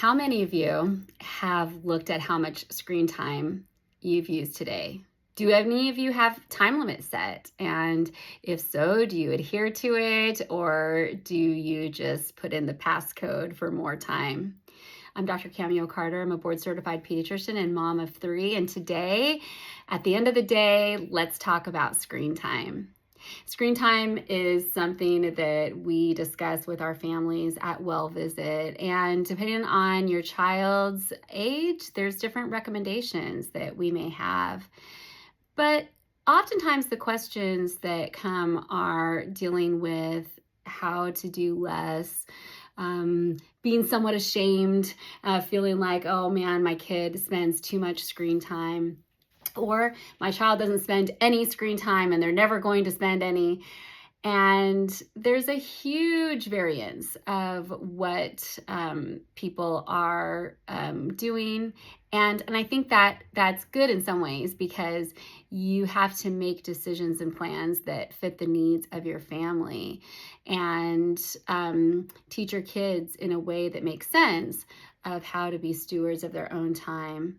How many of you have looked at how much screen time you've used today? Do any of you have time limits set? And if so, do you adhere to it or do you just put in the passcode for more time? I'm Dr. Cameo Carter. I'm a board certified pediatrician and mom of 3. And today, at the end of the day, let's talk about screen time. Screen time is something that we discuss with our families at Well Visit. And depending on your child's age, there's different recommendations that we may have. But oftentimes the questions that come are dealing with how to do less, being somewhat ashamed, feeling like, oh man, my kid spends too much screen time, or my child doesn't spend any screen time and they're never going to spend any. And there's a huge variance of what people are doing. And I think that that's good in some ways because you have to make decisions and plans that fit the needs of your family and teach your kids in a way that makes sense of how to be stewards of their own time.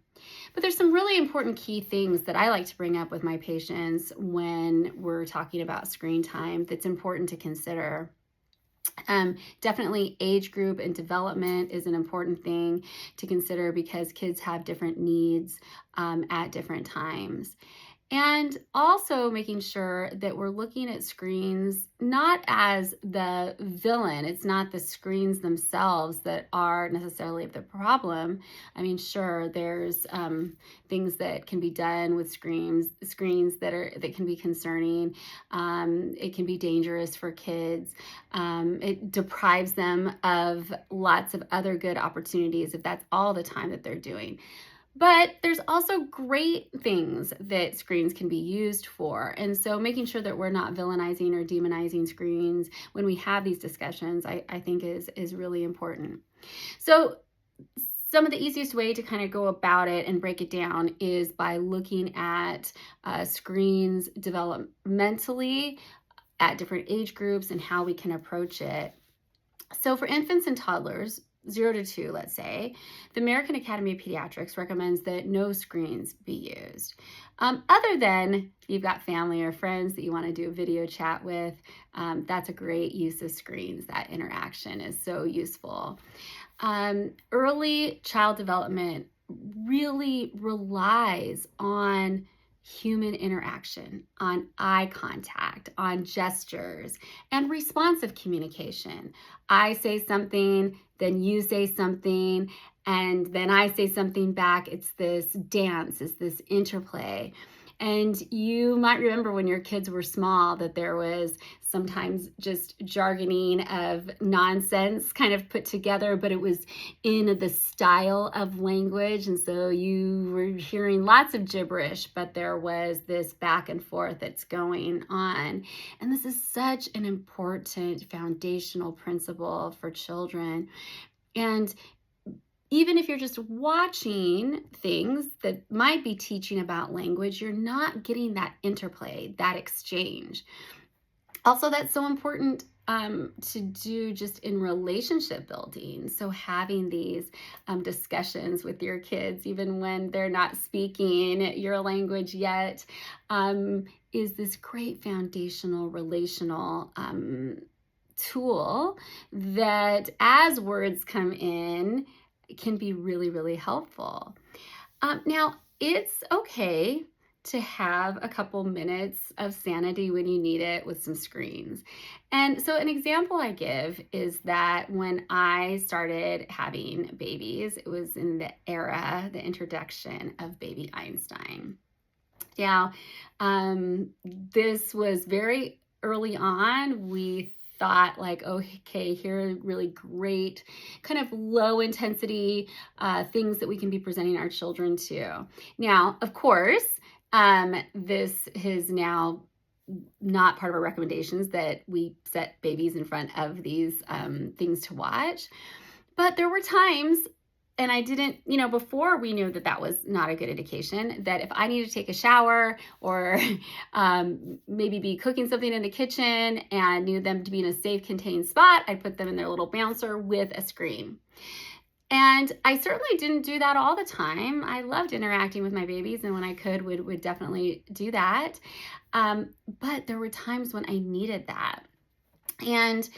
But there's some really important key things that I like to bring up with my patients when we're talking about screen time that's important to consider. Definitely age group and development is an important thing to consider because kids have different needs at different times. And also making sure that we're looking at screens not as the villain. It's not the screens themselves that are necessarily the problem. I mean, sure, there's things that can be done with screens that can be concerning. It can be dangerous for kids. It deprives them of lots of other good opportunities if that's all the time that they're doing. But there's also great things that screens can be used for. And so making sure that we're not villainizing or demonizing screens when we have these discussions, I think is really important. So some of the easiest way to kind of go about it and break it down is by looking at screens developmentally at different age groups and how we can approach it. So for infants and toddlers, 0 to 2, let's say, the American Academy of Pediatrics recommends that no screens be used. Other than you've got family or friends that you want to do a video chat with, that's a great use of screens. That interaction is so useful. Early child development really relies on human interaction, on eye contact, on gestures, and responsive communication. I say something, then you say something, and then I say something back. It's this dance, it's this interplay. And you might remember when your kids were small that there was sometimes just jargoning of nonsense kind of put together, but it was in the style of language. And so you were hearing lots of gibberish, but there was this back and forth that's going on. And this is such an important foundational principle for children. And even if you're just watching things that might be teaching about language, you're not getting that interplay, that exchange. Also, that's so important to do just in relationship building. So having these discussions with your kids, even when they're not speaking your language yet, is this great foundational relational tool that as words come in, can be really, really helpful. Now, it's okay to have a couple minutes of sanity when you need it with some screens. And so an example I give is that when I started having babies, it was in the introduction of baby Einstein. Now, this was very early on. We thought like, okay, here are really great kind of low intensity things that we can be presenting our children to. Now, of course, this is now not part of our recommendations that we set babies in front of these things to watch. But there were times, and I didn't, before we knew that that was not a good indication, that if I needed to take a shower or maybe be cooking something in the kitchen and needed them to be in a safe, contained spot, I'd put them in their little bouncer with a screen. And I certainly didn't do that all the time. I loved interacting with my babies, and when I could, would definitely do that. But there were times when I needed that. And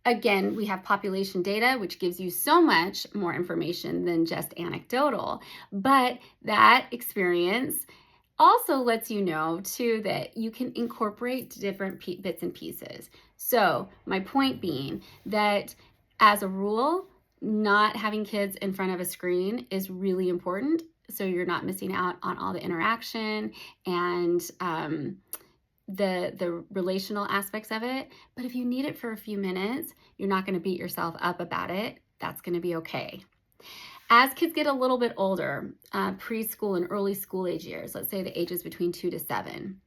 again, we have population data, which gives you so much more information than just anecdotal. But that experience also lets you know, too, that you can incorporate different bits and pieces. So, my point being that as a rule, not having kids in front of a screen is really important. So, you're not missing out on all the interaction and the relational aspects of it. But if you need it for a few minutes, you're not going to beat yourself up about it. That's going to be okay. As kids get a little bit older, preschool and early school age years, let's say the ages between 2 to 7,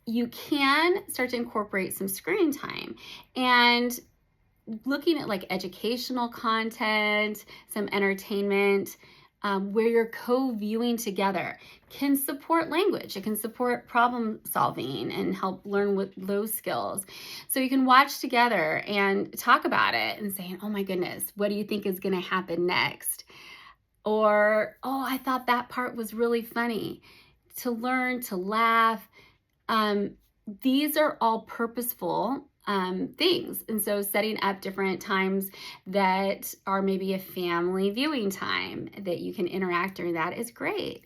you can start to incorporate some screen time. And looking at like educational content, some entertainment, where you're co-viewing together can support language. It can support problem solving and help learn with those skills. So you can watch together and talk about it and say, oh my goodness, what do you think is going to happen next? Or, oh, I thought that part was really funny. To learn, to laugh. These are all purposeful things. And so setting up different times that are maybe a family viewing time that you can interact during that is great.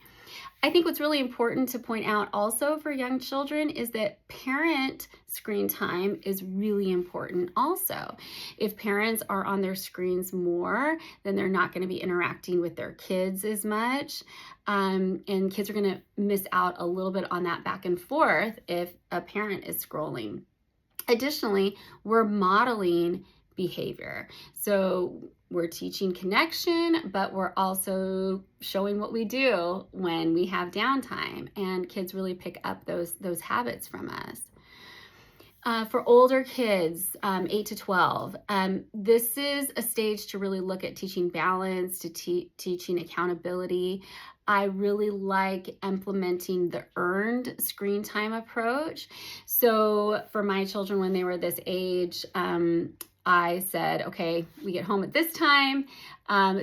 I think what's really important to point out also for young children is that parent screen time is really important also. If parents are on their screens more, then they're not going to be interacting with their kids as much. And kids are going to miss out a little bit on that back and forth if a parent is scrolling. Additionally, we're modeling behavior. So we're teaching connection, but we're also showing what we do when we have downtime, and kids really pick up those habits from us. For older kids, 8 to 12, this is a stage to really look at teaching balance, to teaching accountability. I really like implementing the earned screen time approach. So for my children, when they were this age, I said, okay, we get home at this time.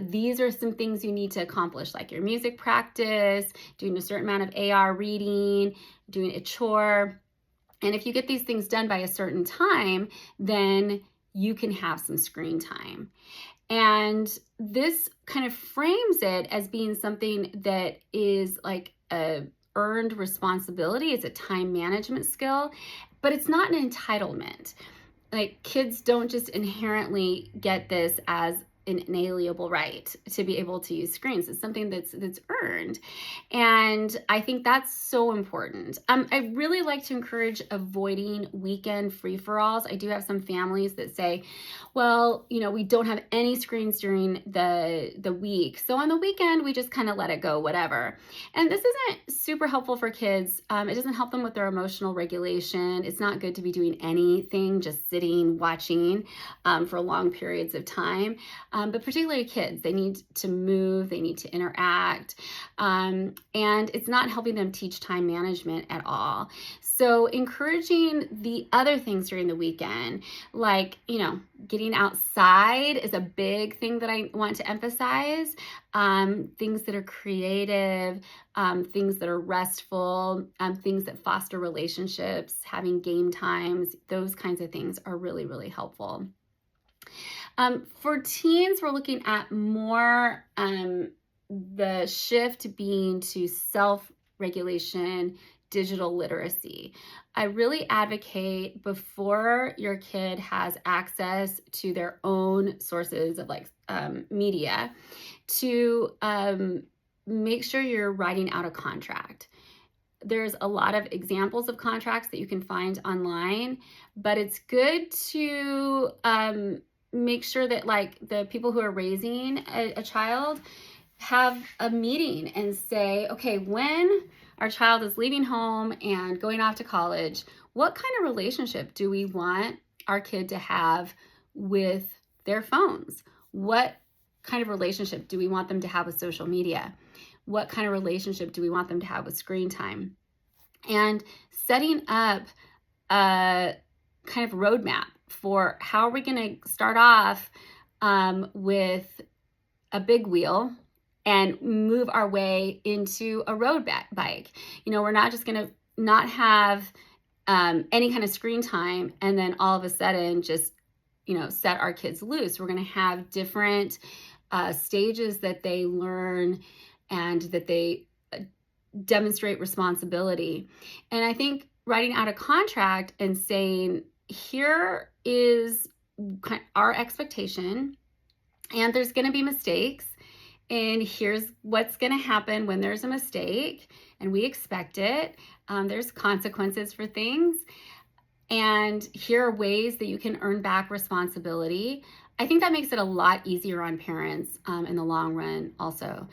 These are some things you need to accomplish, like your music practice, doing a certain amount of AR reading, doing a chore. And if you get these things done by a certain time, then you can have some screen time. And this kind of frames it as being something that is like a earned responsibility. It's a time management skill, but it's not an entitlement. Like, kids don't just inherently get this as an inalienable right to be able to use screens. It's something that's earned. And I think that's so important. I really like to encourage avoiding weekend free-for-alls. I do have some families that say, well, we don't have any screens during the week. So on the weekend, we just kind of let it go, whatever. And this isn't super helpful for kids. It doesn't help them with their emotional regulation. It's not good to be doing anything, just sitting, watching for long periods of time. But particularly kids, they need to move, they need to interact, and it's not helping them teach time management at all. So encouraging the other things during the weekend, like, getting outside is a big thing that I want to emphasize. Things that are creative, things that are restful, things that foster relationships, having game times, those kinds of things are really, really helpful. For teens, we're looking at more the shift being to self-regulation, digital literacy. I really advocate, before your kid has access to their own sources of media, to make sure you're writing out a contract. There's a lot of examples of contracts that you can find online, but it's good to make sure that the people who are raising a child have a meeting and say, okay, when our child is leaving home and going off to college, what kind of relationship do we want our kid to have with their phones? What kind of relationship do we want them to have with social media? What kind of relationship do we want them to have with screen time? And setting up a kind of roadmap for how are we going to start off with a big wheel and move our way into a road bike. We're not just going to not have any kind of screen time and then all of a sudden just, set our kids loose. We're going to have different stages that they learn and that they demonstrate responsibility. And I think writing out a contract and saying, here is our expectation, and there's going to be mistakes, and here's what's going to happen when there's a mistake, and we expect it. There's consequences for things, and here are ways that you can earn back responsibility. I think that makes it a lot easier on parents in the long run also.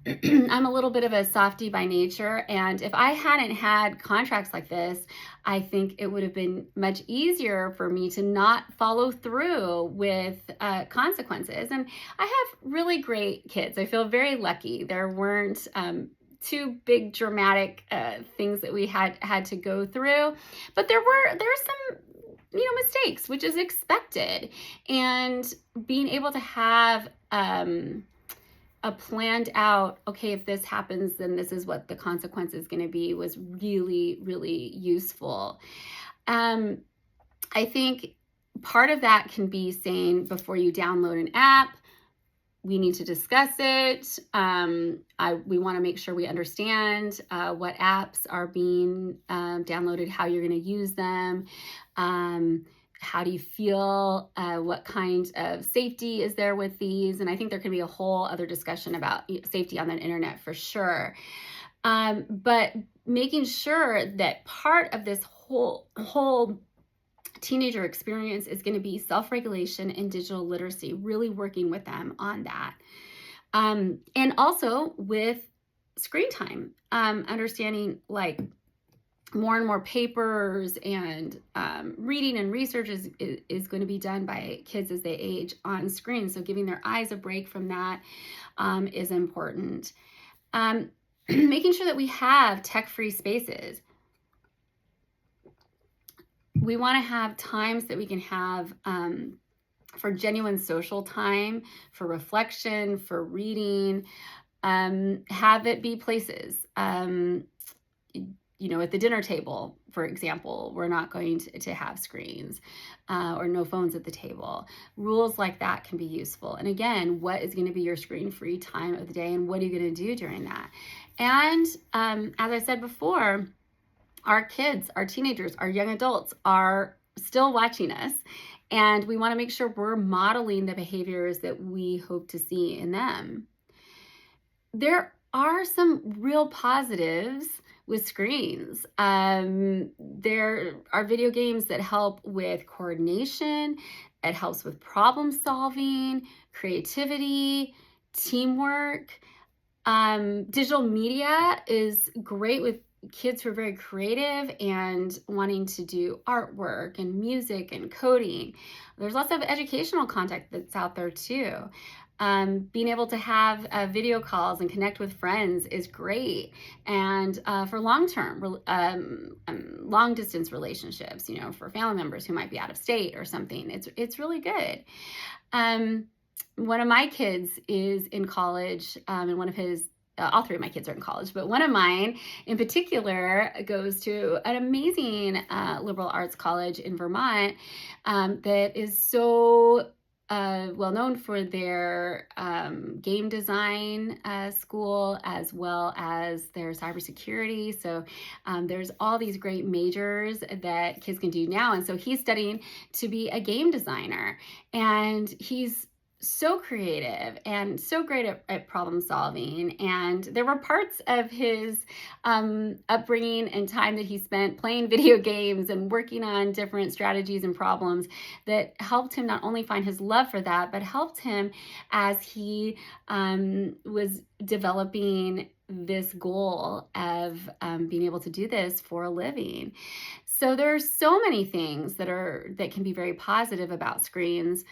I'm a little bit of a softie by nature, and if I hadn't had contracts like this, I think it would have been much easier for me to not follow through with consequences. And I have really great kids. I feel very lucky. There weren't too big dramatic things that we had to go through, but there were some mistakes, which is expected. And being able to have a planned out, okay, if this happens, then this is what the consequence is going to be, was really, really useful. I think part of that can be saying, before you download an app, we need to discuss it. We want to make sure we understand what apps are being downloaded, how you're going to use them. How do you feel? What kind of safety is there with these? And I think there could be a whole other discussion about safety on the internet for sure. But making sure that part of this whole teenager experience is going to be self-regulation and digital literacy, really working with them on that. And also with screen time, understanding more and more papers and reading and research is going to be done by kids as they age on screen. So giving their eyes a break from that is important. Making sure that we have tech-free spaces. We want to have times that we can have for genuine social time, for reflection, for reading. Have it be places. At the dinner table, for example, we're not going to have screens or no phones at the table. Rules like that can be useful. And again, what is going to be your screen-free time of the day, and what are you going to do during that? And as I said before, our kids, our teenagers, our young adults are still watching us, and we want to make sure we're modeling the behaviors that we hope to see in them. There are some real positives with screens. There are video games that help with coordination, it helps with problem solving, creativity, teamwork. Digital media is great with kids who are very creative and wanting to do artwork and music and coding. There's lots of educational content that's out there too. Being able to have video calls and connect with friends is great. And for long-term, long distance relationships, for family members who might be out of state or something, it's really good. One of my kids is in college, and one of his all three of my kids are in college, but one of mine in particular goes to an amazing liberal arts college in Vermont that is so well known for their game design school, as well as their cybersecurity. So there's all these great majors that kids can do now. And so he's studying to be a game designer, and he's so creative and so great at problem solving. And there were parts of his upbringing and time that he spent playing video games and working on different strategies and problems that helped him not only find his love for that, but helped him as he was developing this goal of being able to do this for a living. So there are so many things that can be very positive about screens.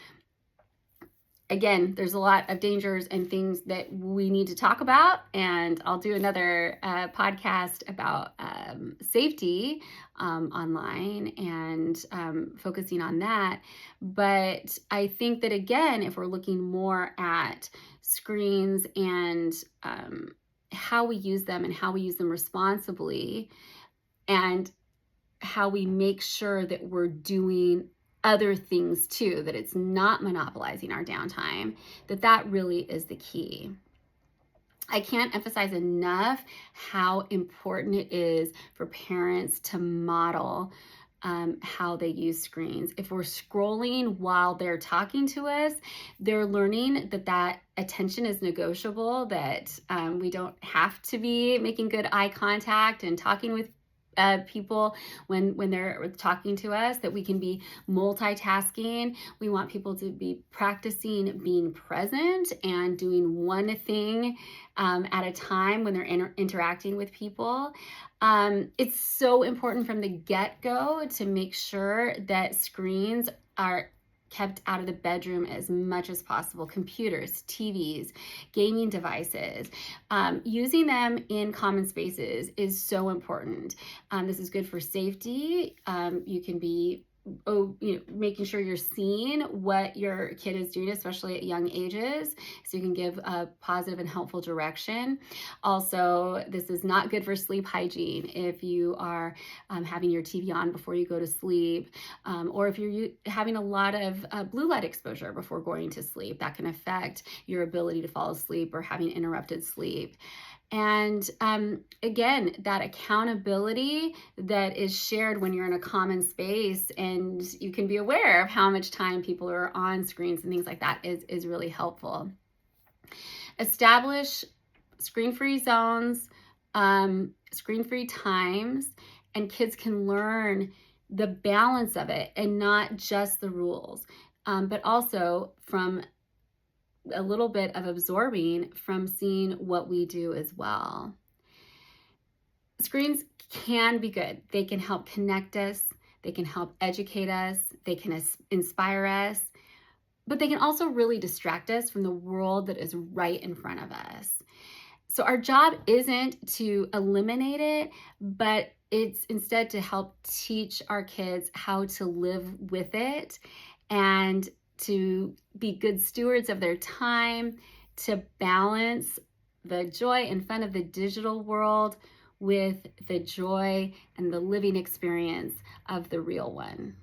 again, there's a lot of dangers and things that we need to talk about, and I'll do another podcast about safety online and focusing on that. But I think that, again, if we're looking more at screens and how we use them and how we use them responsibly, and how we make sure that we're doing other things too, that it's not monopolizing our downtime, that really is the key. I can't emphasize enough how important it is for parents to model how they use screens. If we're scrolling while they're talking to us, they're learning that attention is negotiable, that we don't have to be making good eye contact and talking with people when they're talking to us, that we can be multitasking. We want people to be practicing being present and doing one thing at a time when they're interacting with people. It's so important from the get-go to make sure that screens are kept out of the bedroom as much as possible. Computers, TVs, gaming devices, using them in common spaces is so important. This is good for safety. You can be making sure you're seeing what your kid is doing, especially at young ages, so you can give a positive and helpful direction. Also, this is not good for sleep hygiene. If you are having your TV on before you go to sleep, or if you're having a lot of blue light exposure before going to sleep, that can affect your ability to fall asleep or having interrupted sleep. And again, that accountability that is shared when you're in a common space and you can be aware of how much time people are on screens and things like that is really helpful. Establish screen-free zones, screen-free times, and kids can learn the balance of it and not just the rules, but also from a little bit of absorbing from seeing what we do as well. Screens can be good. They can help connect us. They can help educate us. They can inspire us, but they can also really distract us from the world that is right in front of us. So our job isn't to eliminate it, but it's instead to help teach our kids how to live with it and to be good stewards of their time, to balance the joy and fun of the digital world with the joy and the living experience of the real one.